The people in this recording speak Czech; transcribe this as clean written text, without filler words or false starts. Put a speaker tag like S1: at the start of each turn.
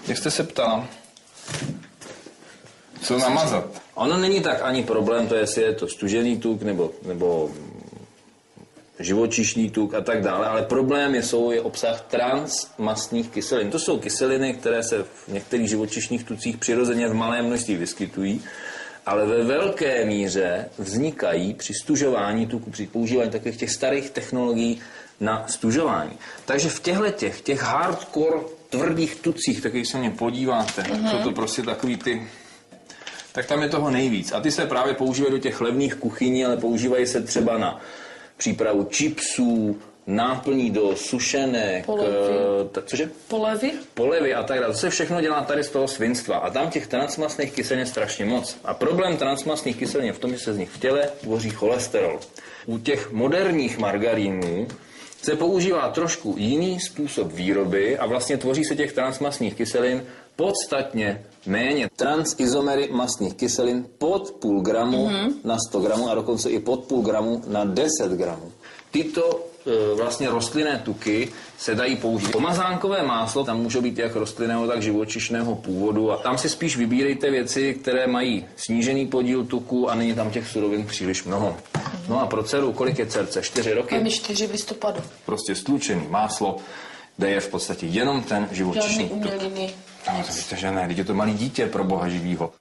S1: Jak jste se ptala, co namazat?
S2: Ono není tak ani problém, to jestli je to stužený tuk nebo živočišný tuk a tak dále, ale problém je obsah transmastných kyselin. To jsou kyseliny, které se v některých živočišných tucích přirozeně v malém množství vyskytují, ale ve velké míře vznikají při stužování tuku, při používání takových těch starých technologií na stužování. Takže v těch hardcore tvrdých tucích, tak když se mě podíváte, jsou to prostě takový ty, tak tam je toho nejvíc. A ty se právě používají do těch levných kuchyní, ale používají se třeba na přípravu chipsů, náplní do sušenek, cože? Polevy a tak dále. To se všechno dělá tady z toho svinstva. A tam těch transmastných kyselin je strašně moc. A problém transmastných kyselin je v tom, že se z nich v těle tvoří cholesterol. U těch moderních margarínů se používá trošku jiný způsob výroby a vlastně tvoří se těch transmastných kyselin podstatně méně. Transizomery mastných kyselin pod půl gramu na 100 gramů a dokonce i pod půl gramu na 10 gramů. Tyto vlastně rostlinné tuky se dají použít. Pomazánkové máslo, tam může být jak rostlinného, tak živočišného původu a tam si spíš vybírejte věci, které mají snížený podíl tuku a není tam těch surovin příliš mnoho. No a pro dceru, kolik je dcerce? 4 roky?
S3: Mám 4 v listopadu.
S1: Prostě stlučený máslo, kde je v podstatě jenom ten živočišný tuk.
S3: Žádný uměliny.
S1: No, to víte, že ne, teď je to malý dítě pro boha živýho.